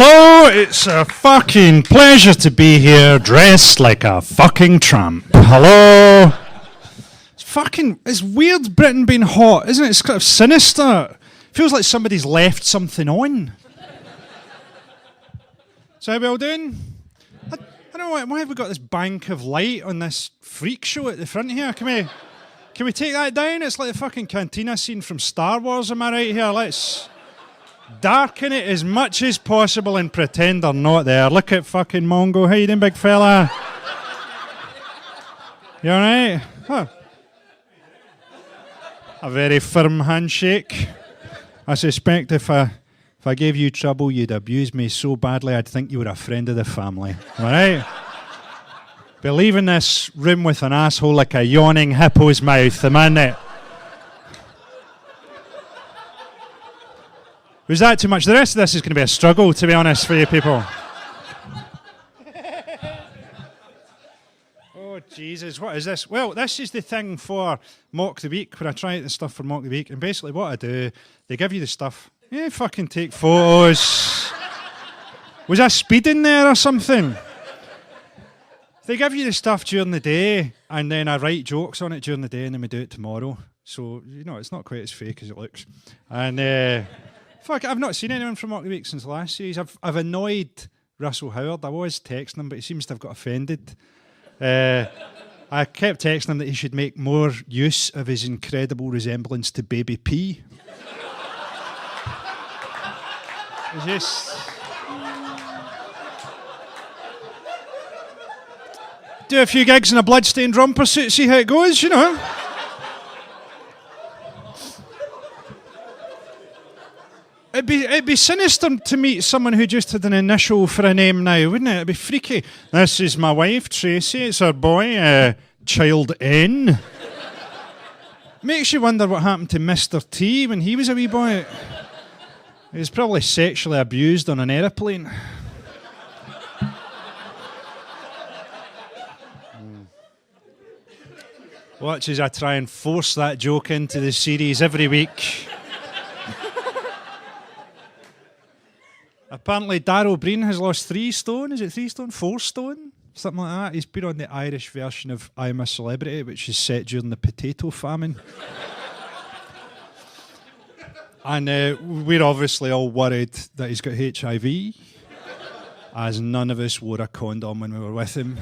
Hello, it's a fucking pleasure to be here dressed like a fucking tramp. Hello. It's weird Britain being hot, isn't it? It's kind of sinister. Feels like somebody's left something on. So how we all doing? I don't know, why have we got this bank of light on this freak show at the front here? Can we take that down? It's like the fucking cantina scene from Star Wars, am I right here? Let's darken it as much as possible and pretend they're not there. Look at fucking Mongo. How you doing, big fella? You alright? Huh. A very firm handshake. I suspect if I gave you trouble, you'd abuse me so badly I'd think you were a friend of the family. Alright? Be leaving this room with an asshole like a yawning hippo's mouth. The man that... Was that too much? The rest of this is going to be a struggle, to be honest, for you people. Oh, Jesus, what is this? Well, this is the thing for Mock the Week, where I try out the stuff for Mock the Week, and basically what I do, they give you the stuff. Yeah, fucking take photos. Was I speeding there or something? They give you the stuff during the day, and then I write jokes on it during the day, and then we do it tomorrow. So, you know, it's not quite as fake as it looks. And... Fuck, I've not seen anyone from Mock the Week since last series. I've annoyed Russell Howard. I was texting him, but he seems to have got offended. I kept texting him that he should make more use of his incredible resemblance to Baby P. Just... do a few gigs in a bloodstained romper suit, see how it goes, you know. It'd be sinister to meet someone who just had an initial for a name now, wouldn't it? It'd be freaky. This is my wife, Tracy. It's our boy, Child N. Makes you wonder what happened to Mr. T when he was a wee boy. He was probably sexually abused on an aeroplane. Watch as I try and force that joke into the series every week. Apparently, Darryl Breen has lost 3 stone. Is it 3 stone? 4 stone? Something like that. He's been on the Irish version of I'm a Celebrity, which is set during the potato famine. And we're obviously all worried that he's got HIV, as none of us wore a condom when we were with him.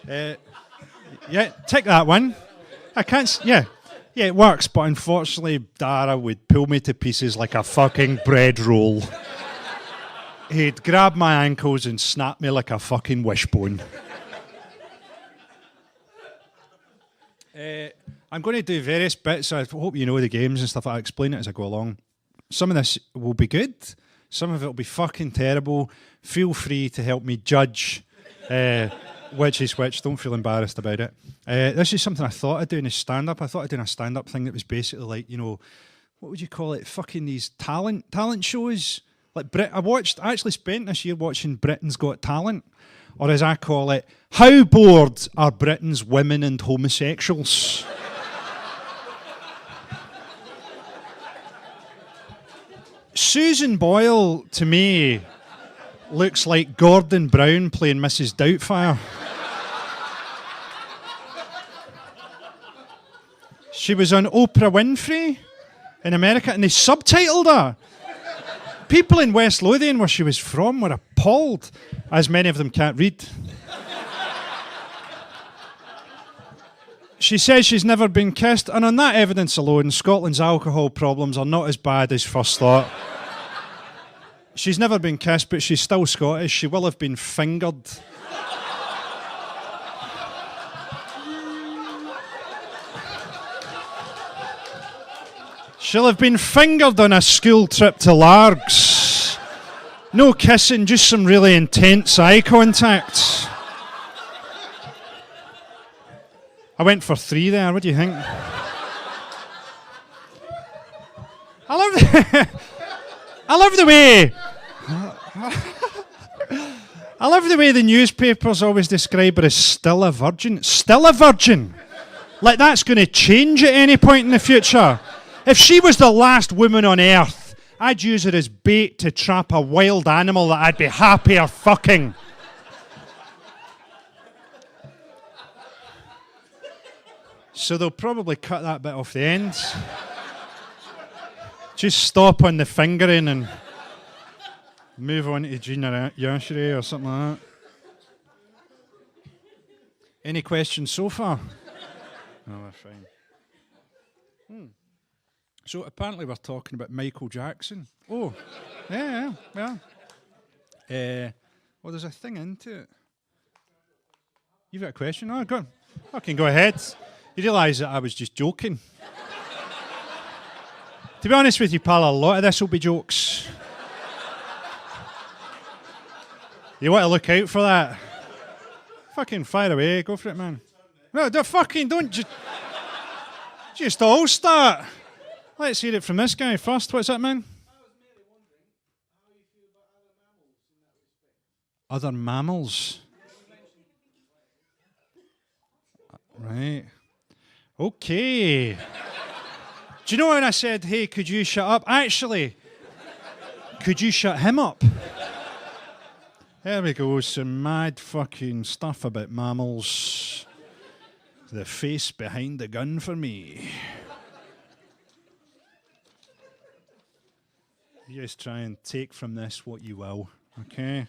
Yeah, take that one. I can't... Yeah. Yeah, it works, but unfortunately, Dara would pull me to pieces like a fucking bread roll. He'd grab my ankles and snap me like a fucking wishbone. I'm going to do various bits. I hope you know the games and stuff. I'll explain it as I go along. Some of this will be good. Some of it will be fucking terrible. Feel free to help me judge which is which. Don't feel embarrassed about it. This is something I thought I'd do in a stand-up. I thought I'd do a stand-up thing that was basically like, you know, what would you call it? Fucking these talent shows. Like I actually spent this year watching Britain's Got Talent, or as I call it, How Bored Are Britain's Women and Homosexuals? Susan Boyle, to me, looks like Gordon Brown playing Mrs. Doubtfire. She was on Oprah Winfrey in America, and they subtitled her. People in West Lothian, where she was from, were appalled, as many of them can't read. She says she's never been kissed, and on that evidence alone, Scotland's alcohol problems are not as bad as first thought. She's never been kissed, but she's still Scottish. She will have been fingered. She'll have been fingered on a school trip to Largs. No kissing, just some really intense eye contact. I went for 3 there, what do you think? I love the way the newspapers always describe her as still a virgin. Still a virgin? Like that's going to change at any point in the future. If she was the last woman on earth, I'd use her as bait to trap a wild animal that I'd be happier fucking. So they'll probably cut that bit off the end. Just stop on the fingering and move on to Gina Yashiri or something like that. Any questions so far? No, we're fine. So apparently we're talking about Michael Jackson. Oh, yeah. Well, there's a thing into it. You've got a question? Oh, go on. I can go ahead. You realise that I was just joking. To be honest with you, pal, a lot of this will be jokes. You want to look out for that. Fucking fire away. Go for it, man. No, don't just all start. Let's hear it from this guy first. What's that, man? Other mammals. Right. Okay. Do you know when I said, hey, could you shut up? Actually, could you shut him up? There we go, some mad fucking stuff about mammals. The face behind the gun for me. You just try and take from this what you will, okay?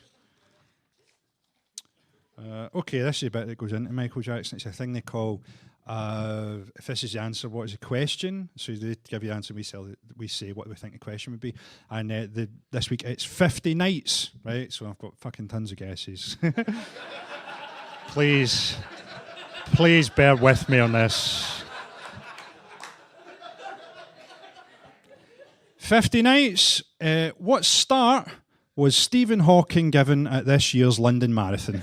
Okay, this is the bit that goes into Michael Jackson. It's a thing they call, if this is the answer, what is the question? So they give you the answer, we say what we think the question would be. And this week it's 50 nights, right? So I've got fucking tons of guesses. Please bear with me on this. 50 nights. What start was Stephen Hawking given at this year's London Marathon?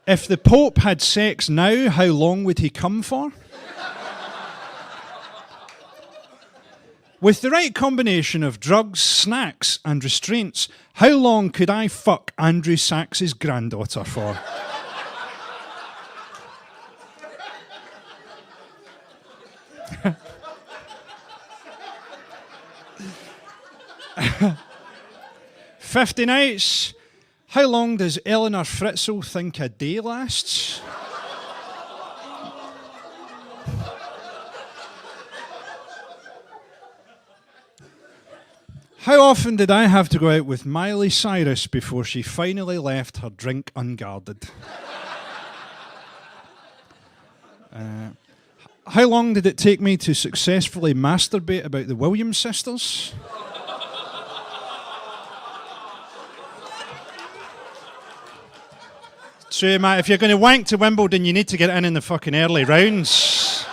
If the Pope had sex now, how long would he come for? With the right combination of drugs, snacks, and restraints, how long could I fuck Andrew Sachs's granddaughter for? "50 nights. How long does Eleanor Fritzl think a day lasts?" How often did I have to go out with Miley Cyrus before she finally left her drink unguarded? How long did it take me to successfully masturbate about the Williams sisters? So, Matt, if you're going to wank to Wimbledon, you need to get in the fucking early rounds.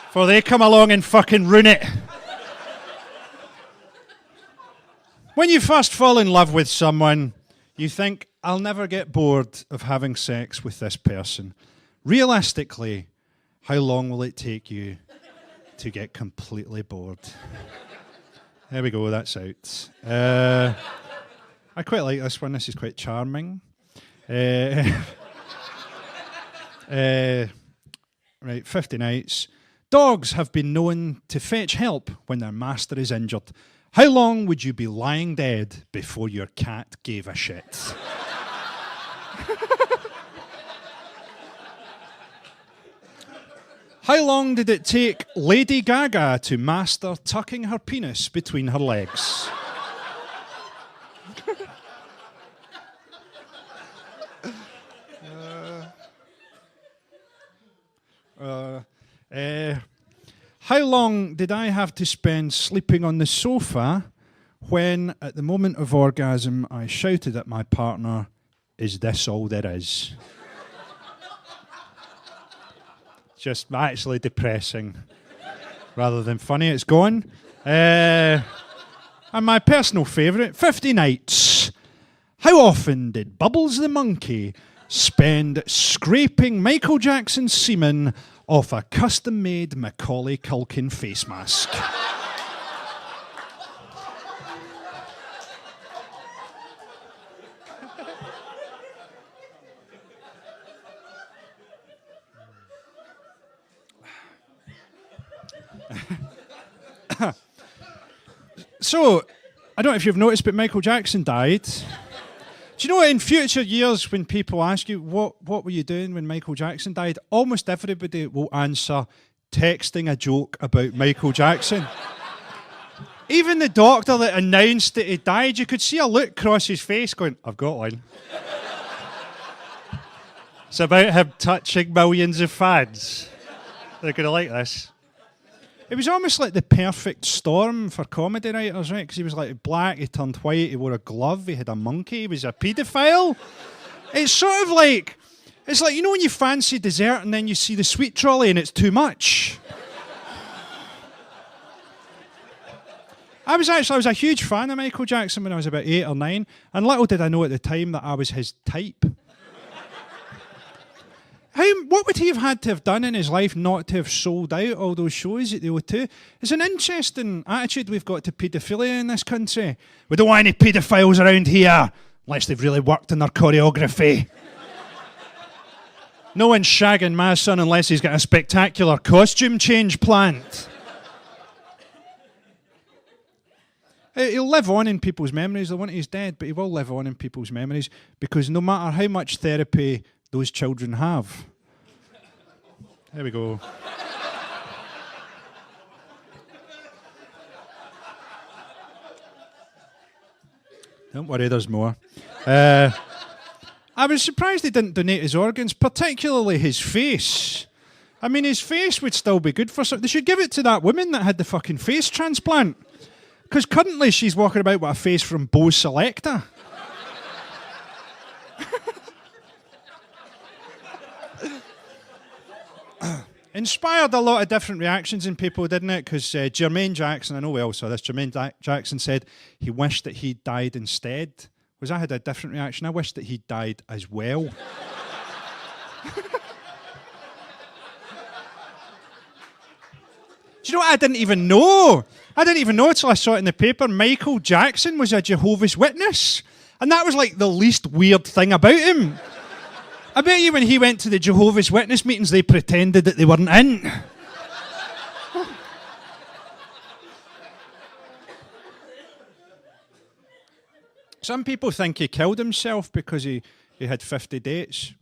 Before they come along and fucking ruin it. When you first fall in love with someone, you think, I'll never get bored of having sex with this person. Realistically, how long will it take you to get completely bored? There we go, that's out. I quite like this one, this is quite charming. Right, 50 nights. Dogs have been known to fetch help when their master is injured. How long would you be lying dead before your cat gave a shit? How long did it take Lady Gaga to master tucking her penis between her legs? How long did I have to spend sleeping on the sofa when, at the moment of orgasm, I shouted at my partner, "Is this all there is?" Just actually depressing rather than funny. It's gone. And my personal favourite, 50 nights. How often did Bubbles the monkey spend scraping Michael Jackson's semen off a custom-made Macaulay Culkin face mask? So, I don't know if you've noticed, but Michael Jackson died. Do you know what, in future years, when people ask you, what were you doing when Michael Jackson died? Almost everybody will answer, texting a joke about Michael Jackson. Even the doctor that announced that he died, you could see a look cross his face going, I've got one. It's about him touching millions of fans. They're going to like this. It was almost like the perfect storm for comedy writers, right? Because he was like black, he turned white, he wore a glove, he had a monkey, he was a paedophile. It's sort of like, it's like, you know when you fancy dessert and then you see the sweet trolley and it's too much? I was a huge fan of Michael Jackson when I was about 8 or 9, and little did I know at the time that I was his type. What would he have had to have done in his life not to have sold out all those shows at the O2? It's an interesting attitude we've got to paedophilia in this country. We don't want any paedophiles around here, unless they've really worked on their choreography. No one's shagging my son unless he's got a spectacular costume change planned. He'll live on in people's memories. They'll want he's dead, but he will live on in people's memories because no matter how much therapy those children have. There we go. Don't worry, there's more. I was surprised he didn't donate his organs, particularly his face. I mean, his face would still be good for something. They should give it to that woman that had the fucking face transplant. Because currently she's walking about with a face from Bose Selecta. Inspired a lot of different reactions in people, didn't it? Because Jermaine Jackson, I know we all saw this, Jermaine Jackson said he wished that he died instead. Whereas I had a different reaction. I wished that he died as well. Do you know what I didn't even know? I didn't even know until I saw it in the paper. Michael Jackson was a Jehovah's Witness. And that was like the least weird thing about him. I bet you when he went to the Jehovah's Witness meetings, they pretended that they weren't in. Some people think he killed himself because he had 50 dates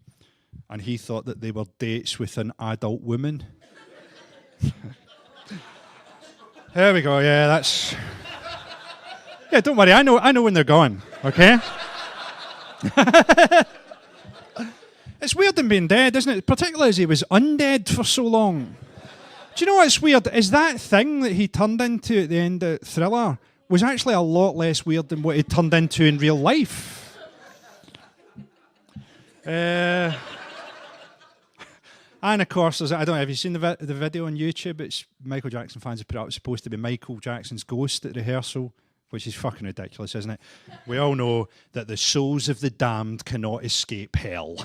and he thought that they were dates with an adult woman. There we go, yeah, that's... Yeah, don't worry, I know when they're gone, okay? It's weird him being dead, isn't it? Particularly as he was undead for so long. Do you know what's weird? Is that thing that he turned into at the end of Thriller was actually a lot less weird than what he turned into in real life. And of course, I don't know, have you seen the video on YouTube? It's Michael Jackson fans have put up, it's supposed to be Michael Jackson's ghost at rehearsal, which is fucking ridiculous, isn't it? We all know that the souls of the damned cannot escape hell.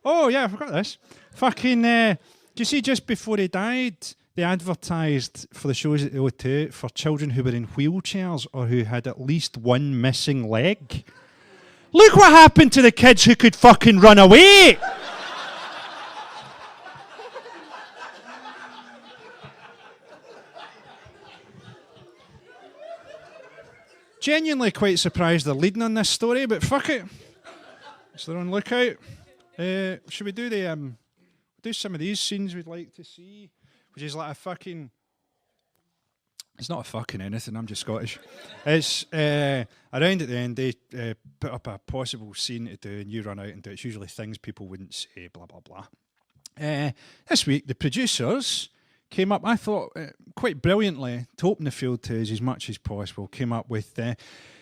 Oh, yeah, I forgot this. Fucking, do you see just before he died, they advertised for the shows at the O2 for children who were in wheelchairs or who had at least one missing leg? Look what happened to the kids who could fucking run away! Genuinely quite surprised they're leading on this story, but fuck it. It's their own lookout. Should we do do some of these scenes we'd like to see? Which is like a fucking... It's not a fucking anything, I'm just Scottish. It's around at the end, they put up a possible scene to do and you run out and do it. It's usually things people wouldn't say, blah, blah, blah. This week, the producers came up, I thought, quite brilliantly, to open the field to us as much as possible, came up with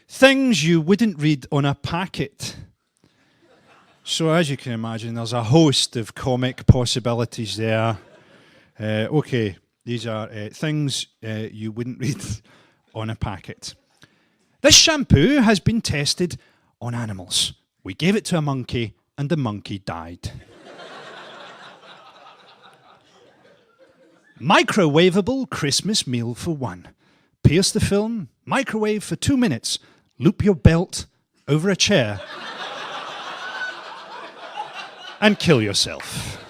things you wouldn't read on a packet. So as you can imagine, there's a host of comic possibilities there. Okay, these are things you wouldn't read on a packet. This shampoo has been tested on animals. We gave it to a monkey and the monkey died. Microwavable Christmas meal for one. Pierce the film, microwave for 2 minutes, loop your belt over a chair, and kill yourself.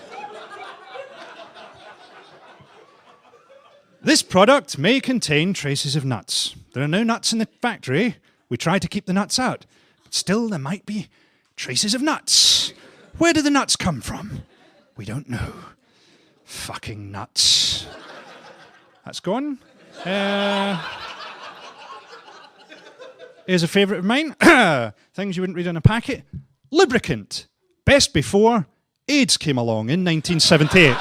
This product may contain traces of nuts. There are no nuts in the factory. We try to keep the nuts out. But still, there might be traces of nuts. Where do the nuts come from? We don't know. Fucking nuts. That's gone. Here's a favourite of mine. Things you wouldn't read in a packet. Lubricant. Best before AIDS came along in 1978.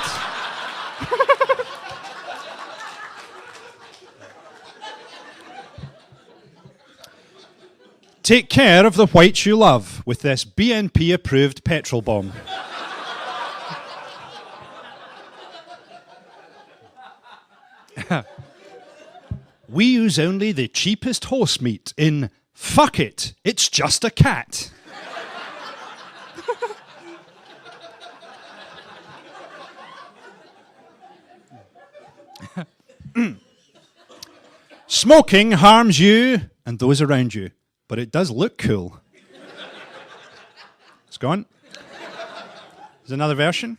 Take care of the whites you love with this BNP-approved petrol bomb. We use only the cheapest horse meat in Fuck It, It's Just a Cat. Smoking harms you and those around you, but it does look cool. It's gone. There's another version.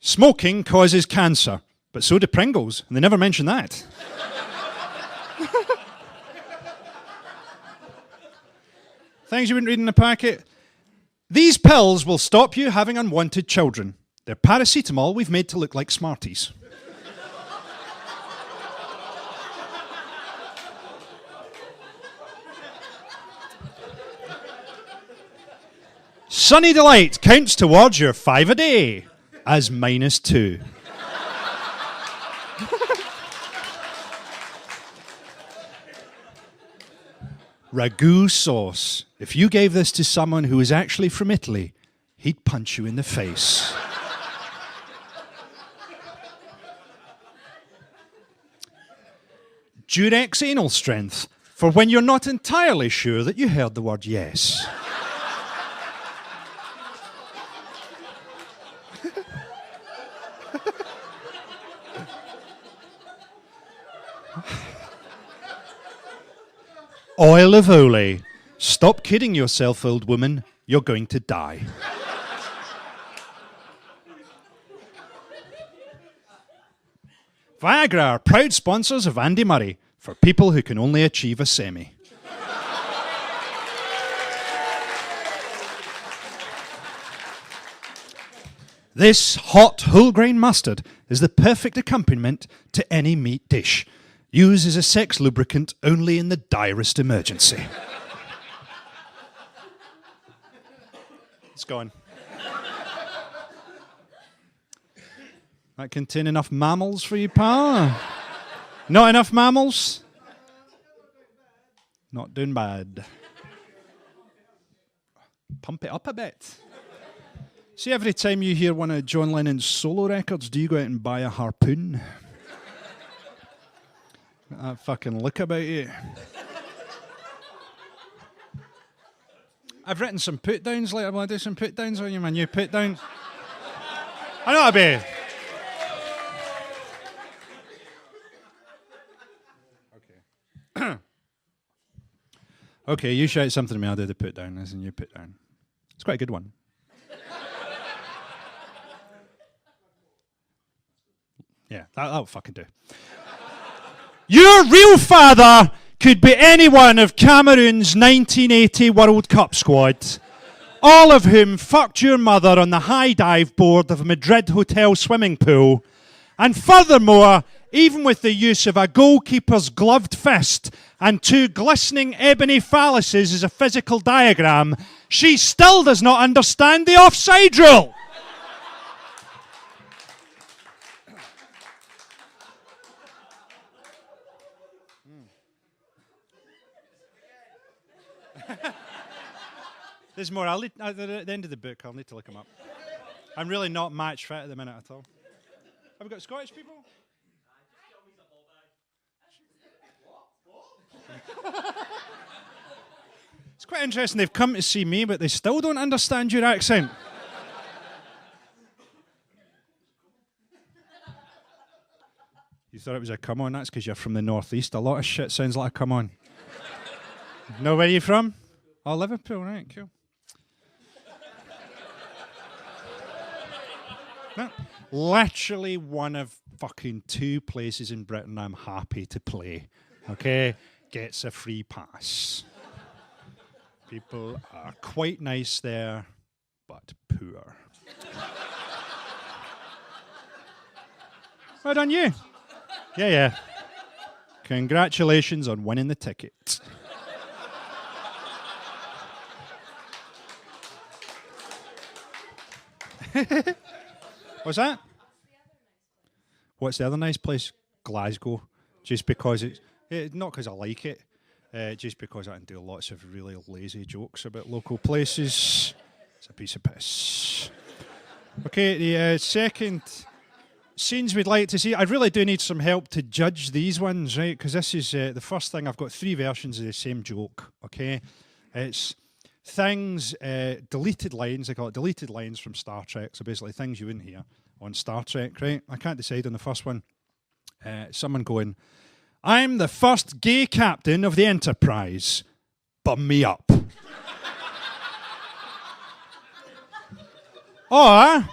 Smoking causes cancer, but so do Pringles, and they never mention that. Things you wouldn't read in a packet. These pills will stop you having unwanted children. They're paracetamol we've made to look like Smarties. Sunny Delight counts towards your 5 a day as -2. Ragu sauce. If you gave this to someone who was actually from Italy, he'd punch you in the face. Durex anal strength for when you're not entirely sure that you heard the word yes. Oil of Olay. Stop kidding yourself, old woman. You're going to die. Viagra are proud sponsors of Andy Murray for people who can only achieve a semi. This hot whole grain mustard is the perfect accompaniment to any meat dish. Use as a sex lubricant only in the direst emergency. It's gone. That contain enough mammals for you, pal? Not enough mammals? Not doing bad. Pump it up a bit. See, every time you hear one of John Lennon's solo records, do you go out and buy a harpoon? That fucking look about you. I've written some put downs later. Will I do some put downs on you, my new put down? I know I'll be. Okay. Okay, you shout something to me, I'll do the put down. As a new put down. It's quite a good one. Yeah, that'll fucking do. Your real father could be any one of Cameroon's 1980 World Cup squad, all of whom fucked your mother on the high dive board of a Madrid hotel swimming pool. And furthermore, even with the use of a goalkeeper's gloved fist and 2 glistening ebony phalluses as a physical diagram, she still does not understand the offside rule. There's more. At the end of the book, I'll need to look them up. I'm really not match fit at the minute at all. Have we got Scottish people? It's quite interesting. They've come to see me, but they still don't understand your accent. You thought it was a come on? That's because you're from the northeast. A lot of shit sounds like a come on. Know where you're from? Oh, Liverpool, right, cool. No. Literally one of fucking 2 places in Britain I'm happy to play. Okay? Gets a free pass. People are quite nice there, but poor. Well done, you. Yeah. Congratulations on winning the ticket. What's that? What's the other nice place? Glasgow. Just because not because I like it, just because I can do lots of really lazy jokes about local places. It's a piece of piss. Okay, the second scenes we'd like to see. I really do need some help to judge these ones, right? Because this is the first thing. I've got 3 versions of the same joke, okay? It's things, deleted lines. They call it deleted lines from Star Trek. So basically things you wouldn't hear on Star Trek, right? I can't decide on the first one. Someone going, I'm the first gay captain of the Enterprise. Bum me up. Or,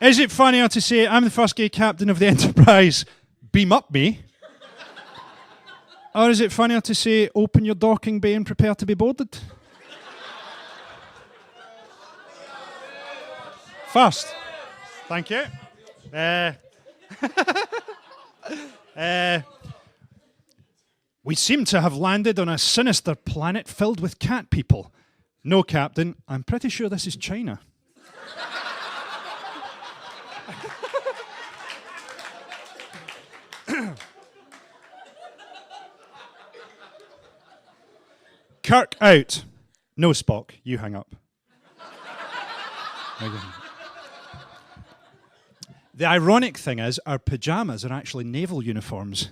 is it funnier to say, I'm the first gay captain of the Enterprise, beam up me? Or is it funnier to say, open your docking bay and prepare to be boarded? First. Thank you. We seem to have landed on a sinister planet filled with cat people. No, Captain, I'm pretty sure this is China. Kirk out. No, Spock, you hang up. The ironic thing is, our pyjamas are actually naval uniforms.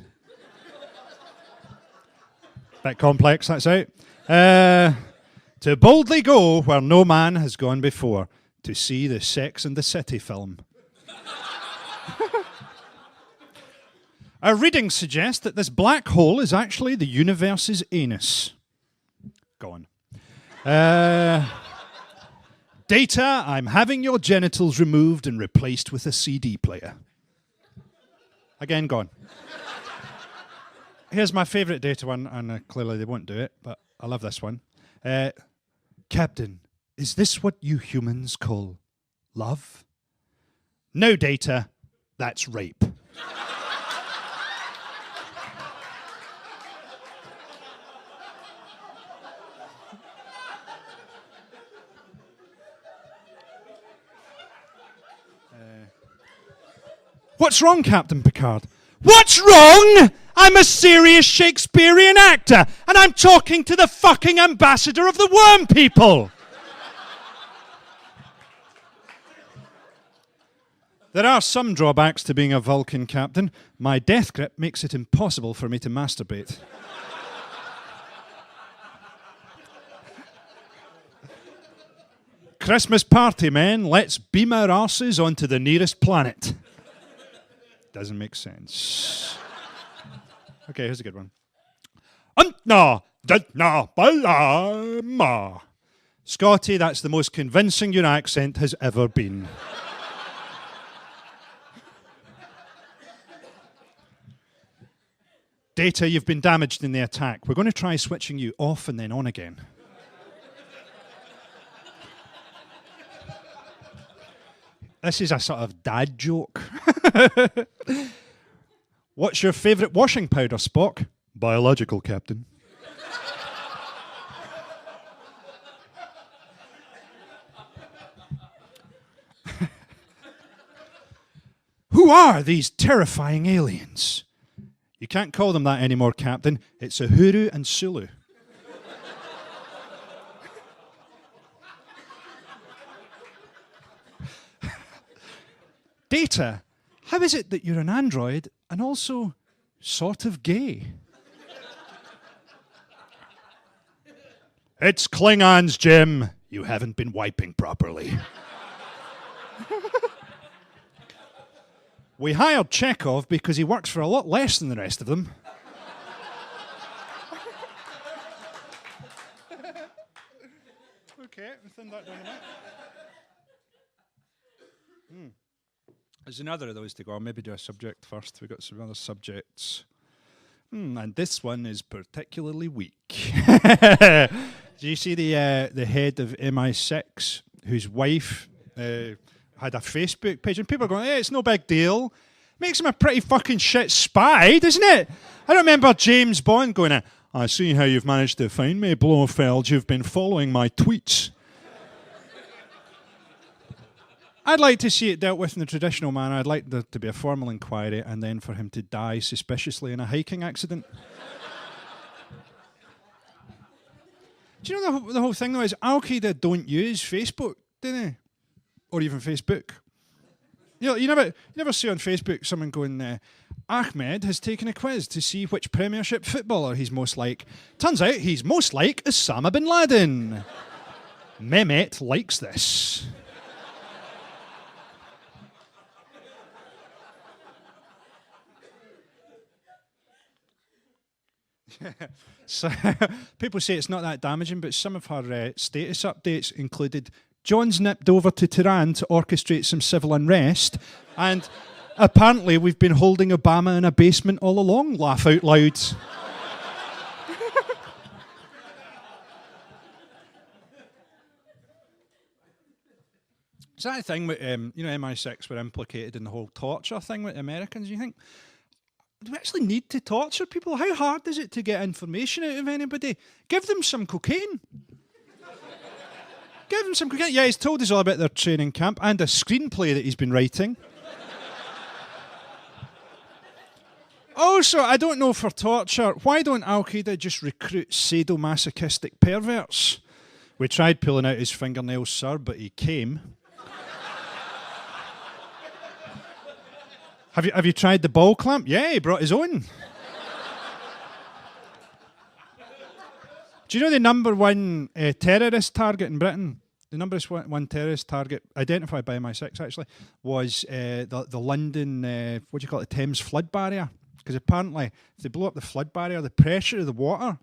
Bit complex, that's out. To boldly go where no man has gone before, to see the Sex and the City film. Our readings suggest that this black hole is actually the universe's anus. Go on. Data, I'm having your genitals removed and replaced with a CD player. Again, gone. Here's my favourite Data one, and clearly they won't do it, but I love this one. Captain, is this what you humans call love? No, Data, that's rape. What's wrong, Captain Picard? What's wrong? I'm a serious Shakespearean actor, and I'm talking to the fucking ambassador of the worm people. There are some drawbacks to being a Vulcan captain. My death grip makes it impossible for me to masturbate. Christmas party, men. Let's beam our arses onto the nearest planet. Doesn't make sense. Okay, here's a good one. Scotty, that's the most convincing your accent has ever been. Data, you've been damaged in the attack. We're going to try switching you off and then on again. This is a sort of dad joke. What's your favourite washing powder, Spock? Biological, Captain. Who are these terrifying aliens? You can't call them that anymore, Captain. It's Uhuru and Sulu. Data, how is it that you're an android and also sort of gay? It's Klingons, Jim. You haven't been wiping properly. We hired Chekhov because he works for a lot less than the rest of them. Okay, we'll thin that down a bit. There's another of those to go. I'll maybe do a subject first. We've got some other subjects. And this one is particularly weak. Do you see the head of MI6, whose wife had a Facebook page, and people are going, hey, it's no big deal. Makes him a pretty fucking shit spy, doesn't it? I don't remember James Bond going, I see how you've managed to find me, Blofeld. You've been following my tweets. I'd like to see it dealt with in the traditional manner. I'd like there to be a formal inquiry and then for him to die suspiciously in a hiking accident. Do you know the whole thing, though, is Al-Qaeda don't use Facebook, do they? Or even Facebook. You never see on Facebook someone going, Ahmed has taken a quiz to see which Premiership footballer he's most like. Turns out he's most like Osama bin Laden. Mehmet likes this. So people say it's not that damaging, but some of her status updates included John's nipped over to Tehran to orchestrate some civil unrest, and apparently we've been holding Obama in a basement all along, laugh out loud. Is that a thing with, MI6 were implicated in the whole torture thing with Americans, you think? Do we actually need to torture people? How hard is it to get information out of anybody? Give them some cocaine. Give them some cocaine. Yeah, he's told us all about their training camp and a screenplay that he's been writing. Also, I don't know for torture, why don't Al-Qaeda just recruit sadomasochistic perverts? We tried pulling out his fingernails, sir, but he came. Have you tried the ball clamp? Yeah, he brought his own. Do you know the number one terrorist target in Britain? The number one terrorist target, identified by MI6 actually, was the London, what do you call it, the Thames flood barrier. Because apparently, if they blow up the flood barrier, the pressure of the water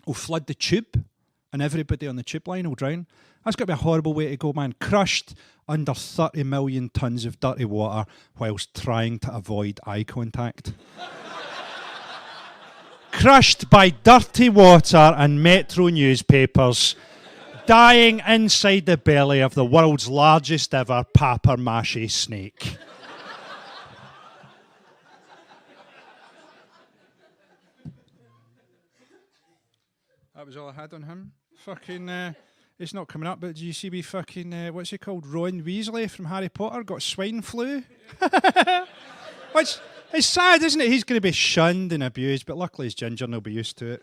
will flood the tube, and everybody on the tube line will drown. That's got to be a horrible way to go, man. Crushed under 30 million tonnes of dirty water whilst trying to avoid eye contact. Crushed by dirty water and Metro newspapers, dying inside the belly of the world's largest ever papier-mâché snake. That was all I had on him. Fucking, it's not coming up, but do you see me fucking, what's he called? Ron Weasley from Harry Potter got swine flu. Which is sad, isn't it? He's going to be shunned and abused, but luckily he's ginger and he'll be used to it.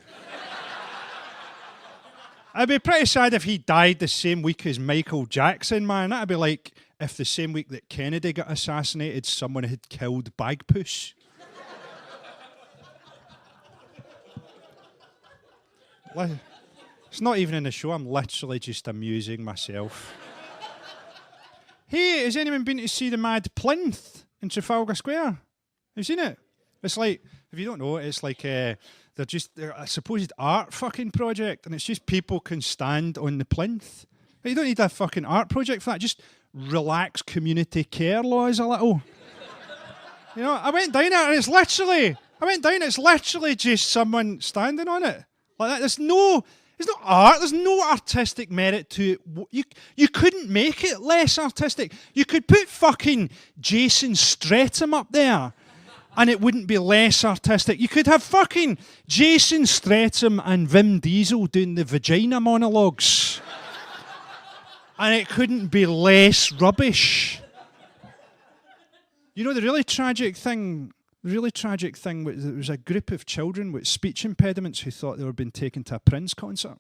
I'd be pretty sad if he died the same week as Michael Jackson, man. That'd be like if the same week that Kennedy got assassinated, someone had killed Bagpuss. It's not even in the show, I'm literally just amusing myself. Hey, has anyone been to see the Mad Plinth in Trafalgar Square? Have you seen it? It's like, if you don't know, it's like they're a supposed art fucking project, and it's just people can stand on the plinth. But you don't need a fucking art project for that, just relax community care laws a little. You know, I went down it and it's literally just someone standing on it. Like that. There's no art, there's no artistic merit to it. You couldn't make it less artistic. You could put fucking Jason Statham up there and it wouldn't be less artistic. You could have fucking Jason Statham and Vin Diesel doing the vagina monologues and it couldn't be less rubbish. You know, the really tragic thing, was there was a group of children with speech impediments who thought they were being taken to a Prince concert.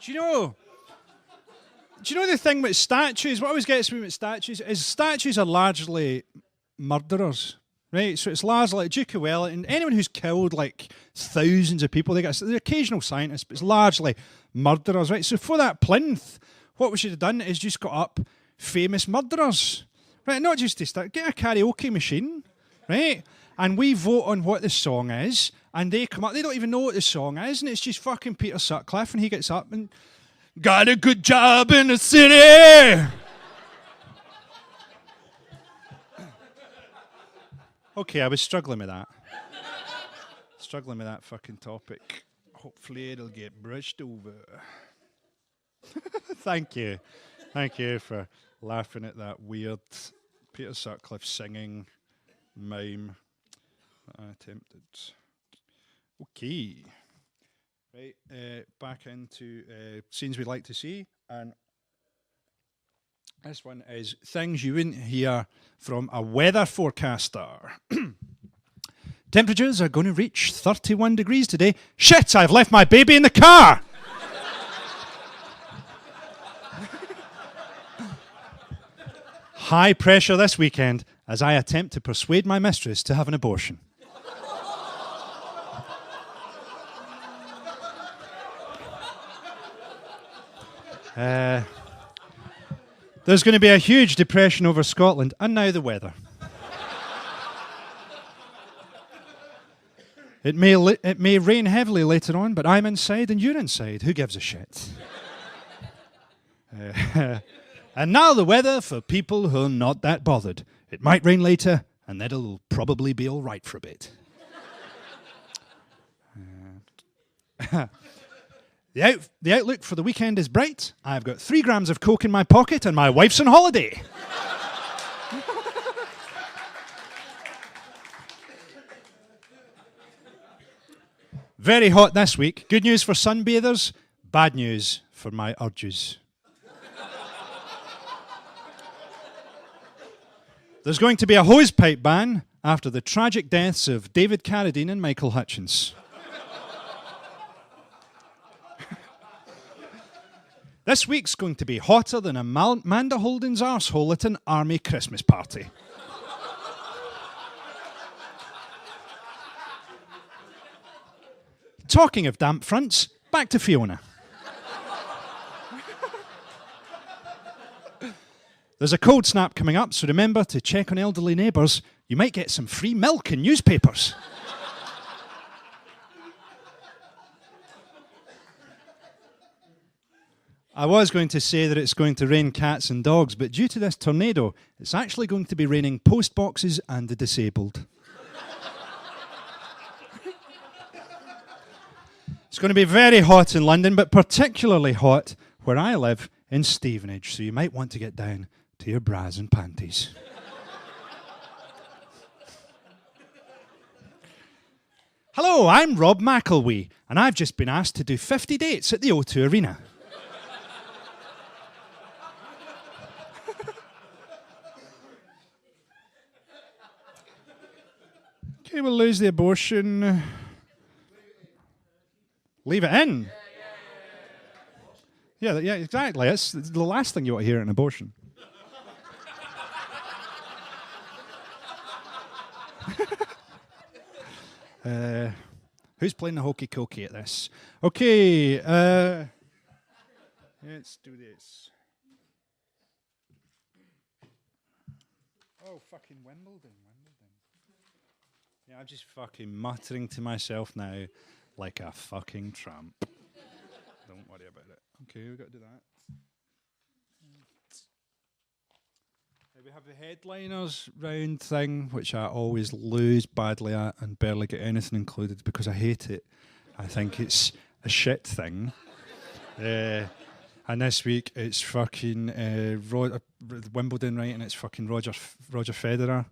Do you know the thing with statues? What always gets me with statues is statues are largely murderers. Right, so it's largely like Duke of Wellington, anyone who's killed like thousands of people, the occasional scientists, but it's largely murderers, right? So for that plinth, what we should have done is just got up famous murderers, right? Not just to start, get a karaoke machine, right? and we vote on what the song is, and they come up, they don't even know what the song is, and it's just fucking Peter Sutcliffe, and he gets up and, got a good job in the city! Okay, I was struggling with that. Struggling with that fucking topic. Hopefully it'll get brushed over. Thank you. Thank you for laughing at that weird Peter Sutcliffe singing mime that I attempted. Okay. Right, back into scenes we'd like to see. And this one is things you wouldn't hear from a weather forecaster. Temperatures are going to reach 31 degrees today. Shit, I've left my baby in the car! High pressure this weekend as I attempt to persuade my mistress to have an abortion. There's going to be a huge depression over Scotland, and now the weather. It may rain heavily later on, but I'm inside and you're inside. Who gives a shit? And now the weather for people who are not that bothered. It might rain later, and that'll probably be all right for a bit. The outlook for the weekend is bright. I've got 3 grams of coke in my pocket, and my wife's on holiday. Very hot this week. Good news for sunbathers, bad news for my urges. There's going to be a hosepipe ban after the tragic deaths of David Carradine and Michael Hutchins. This week's going to be hotter than Amanda Holden's arsehole at an army Christmas party. Talking of damp fronts, back to Fiona. There's a cold snap coming up, so remember to check on elderly neighbours. You might get some free milk and newspapers. I was going to say that it's going to rain cats and dogs, but due to this tornado, it's actually going to be raining post boxes and the disabled. It's going to be very hot in London, but particularly hot where I live in Stevenage, so you might want to get down to your bras and panties. Hello, I'm Rob McElwee, and I've just been asked to do 50 dates at the O2 Arena. Okay, we'll lose the abortion. Leave it in. Yeah, exactly. It's the last thing you want to hear at an abortion. Who's playing the hokey cokey at this? Okay, let's do this. Oh, fucking Wimbledon. Yeah, I'm just fucking muttering to myself now like a fucking tramp. Don't worry about it. Okay, we've got to do that. We have the headliners round thing, which I always lose badly at and barely get anything included because I hate it. I think it's a shit thing. And this week it's fucking Wimbledon, right? And it's fucking Roger Federer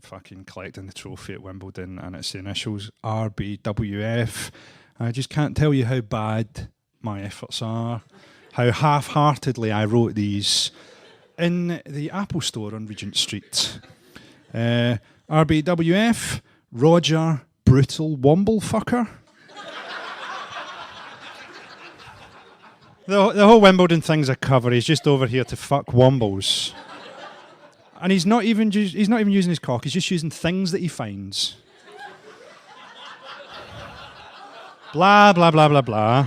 fucking collecting the trophy at Wimbledon, and it's the initials RBWF. I just can't tell you how bad my efforts are, how half-heartedly I wrote these in the Apple Store on Regent Street. RBWF, Roger Brutal Womblefucker. The whole Wimbledon thing's a cover. He's just over here to fuck wombles. And he's not even using his cock, he's just using things that he finds. Blah, blah, blah, blah, blah.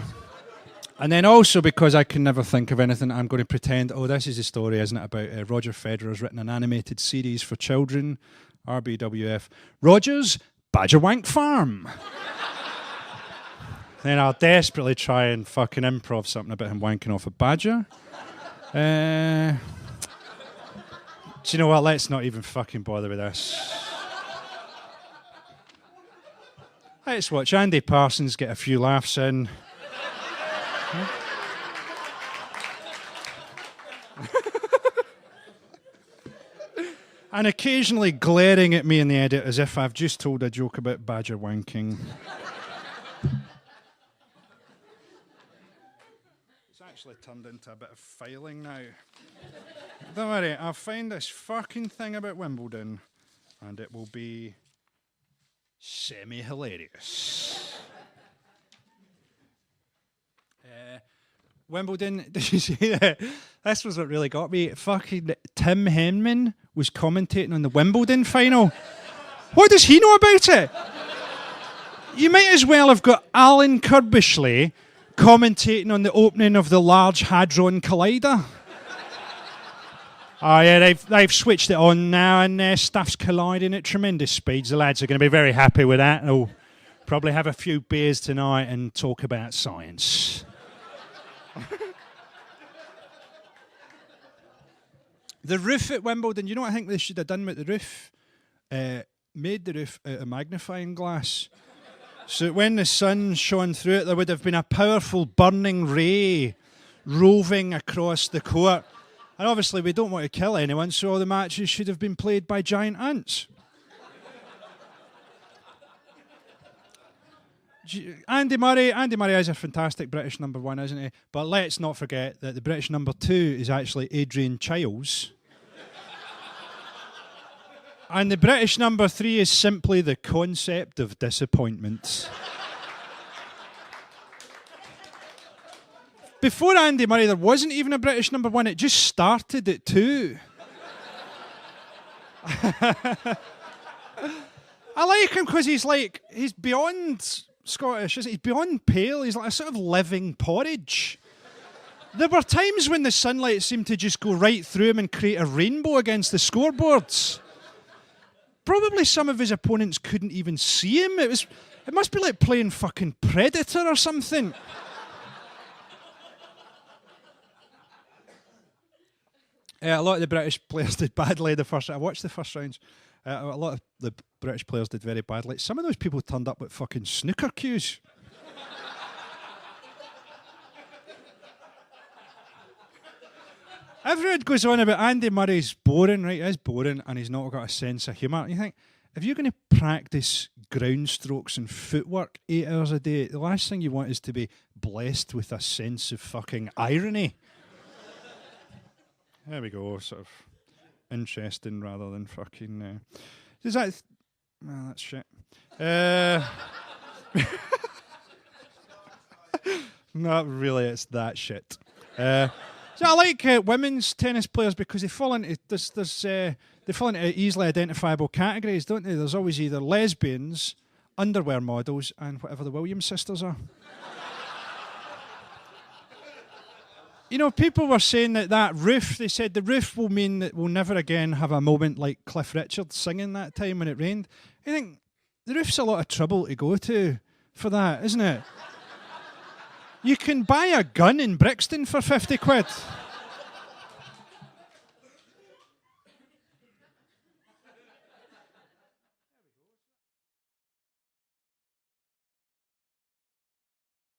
And then also, because I can never think of anything, I'm going to pretend, oh, this is a story, isn't it, about Roger Federer's written an animated series for children RBWF, Rogers, Badger Wank Farm. Then I'll desperately try and fucking improv something about him wanking off a badger. Do you know what? Let's not even fucking bother with this. Let's watch Andy Parsons get a few laughs in. And occasionally glaring at me in the edit as if I've just told a joke about badger wanking. It's actually turned into a bit of filing now. Don't worry, I'll find this fucking thing about Wimbledon and it will be semi-hilarious. Wimbledon, did you see that? This was what really got me. Fucking Tim Henman was commentating on the Wimbledon final. What does he know about it? You might as well have got Alan Kirbishley commentating on the opening of the Large Hadron Collider. Oh yeah, they've switched it on now and stuff's colliding at tremendous speeds. The lads are going to be very happy with that. They'll probably have a few beers tonight and talk about science. The roof at Wimbledon, you know what I think they should have done with the roof? Made the roof out of magnifying glass. So that when the sun shone through it, there would have been a powerful burning ray roving across the court. And obviously we don't want to kill anyone, so all the matches should have been played by giant ants. Andy Murray is a fantastic British number one, isn't he? But let's not forget that the British number two is actually Adrian Chiles. And the British number three is simply the concept of disappointment. Before Andy Murray, there wasn't even a British number one. It just started at two. I like him because he's beyond Scottish, isn't he? He's beyond pale. He's like a sort of living porridge. There were times when the sunlight seemed to just go right through him and create a rainbow against the scoreboards. Probably some of his opponents couldn't even see him. It must be like playing fucking Predator or something. A lot of the British players did badly the first round. I watched the first rounds. A lot of the British players did very badly. Some of those people turned up with fucking snooker cues. Everyone goes on about Andy Murray's boring, right? He's boring and he's not got a sense of humour. And you think, if you're going to practice ground strokes and footwork 8 hours a day, the last thing you want is to be blessed with a sense of fucking irony. There we go, sort of interesting rather than fucking... Does that... Well, that's shit. Not really, it's that shit. So I like women's tennis players because they fall into they fall into easily identifiable categories, don't they? There's always either lesbians, underwear models, and whatever the Williams sisters are. You know, people were saying that roof, they said the roof will mean that we'll never again have a moment like Cliff Richard singing that time when it rained. I think the roof's a lot of trouble to go to for that, isn't it? You can buy a gun in Brixton for 50 quid.